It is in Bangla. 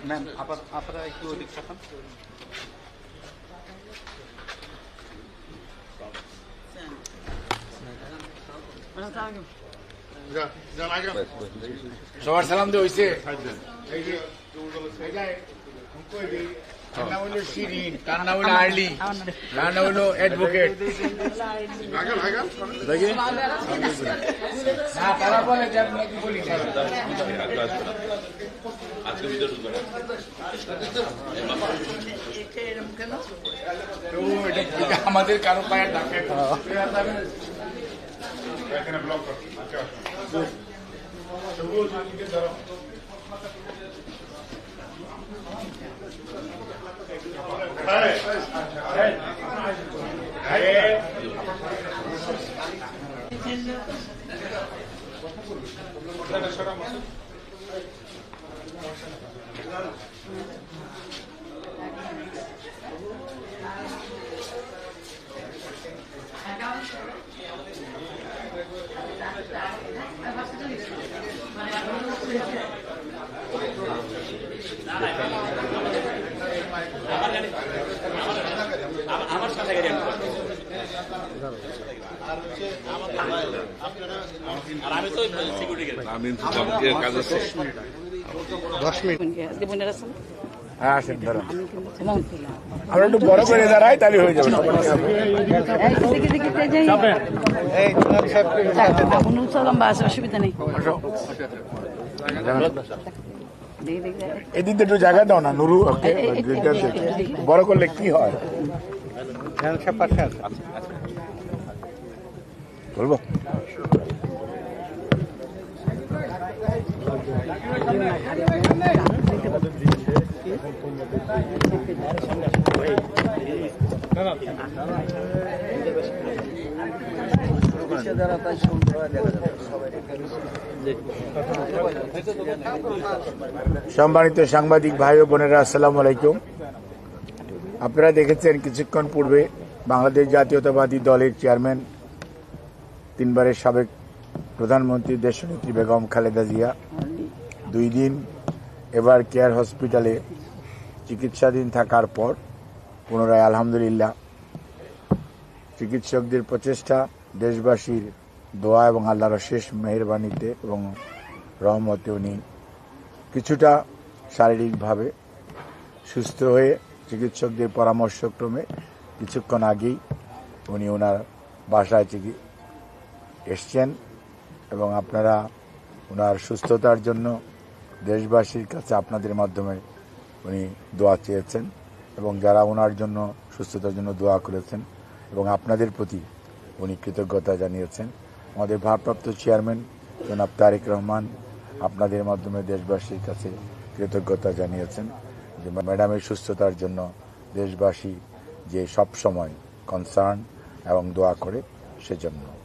ম্যাম আপনারা একটু ওদিক থাকুন। সবার সালাম দিয়ে হয়েছে। কান্না হইল শিরিন, কান্না হইল আর্লি, কান্না হইল অ্যাডভোকেট। আমাদের কারো পায়ে ডাকে আমার সাথে গাড়ি আর আমি তো সিকিউরিটি গার্ড। 10 মিনিট হ্যাঁ আসেন ধরুন আমরা একটু বড় করে দাঁড়াই তাহলে হয়ে যাবে। অসুবিধা নেই। এদিন একটু জায়গা দাও না নুরু, বড় করলে কি হয় বলবো। সম্মানিত সাংবাদিক ভাই ও বোনেরা, আসসালামু আলাইকুম। আপনারা দেখেছেন কিছুক্ষণ পূর্বে বাংলাদেশ জাতীয়তাবাদী দলের চেয়ারম্যান, 3 বারের সাবেক প্রধানমন্ত্রী দেশনেত্রী বেগম খালেদা জিয়া 2 দিন এবার কেয়ার হসপিটালে চিকিৎসাধীন থাকার পর পুনরায় আলহামদুলিল্লাহ চিকিৎসকদের প্রচেষ্টা, দেশবাসীর দোয়া এবং আল্লাহর অশেষ মেহেরবানিতে এবং রহমতে উনি কিছুটা শারীরিকভাবে সুস্থ হয়ে চিকিৎসকদের পরামর্শক্রমে কিছুক্ষণ আগেই উনি ওনার বাসায় এসছেন এবং আপনারা ওনার সুস্থতার জন্য দেশবাসীর কাছে আপনাদের মাধ্যমে উনি দোয়া চেয়েছেন এবং যারা ওনার জন্য সুস্থতার জন্য দোয়া করেছেন এবং আপনাদের প্রতি উনি কৃতজ্ঞতা জানিয়েছেন। আমাদের ভারপ্রাপ্ত চেয়ারম্যান জনাব তারেক রহমান আপনাদের মাধ্যমে দেশবাসীর কাছে কৃতজ্ঞতা জানিয়েছেন যে ম্যাডামের সুস্থতার জন্য দেশবাসী যে সব সময় কনসার্ন এবং দোয়া করে সেজন্য।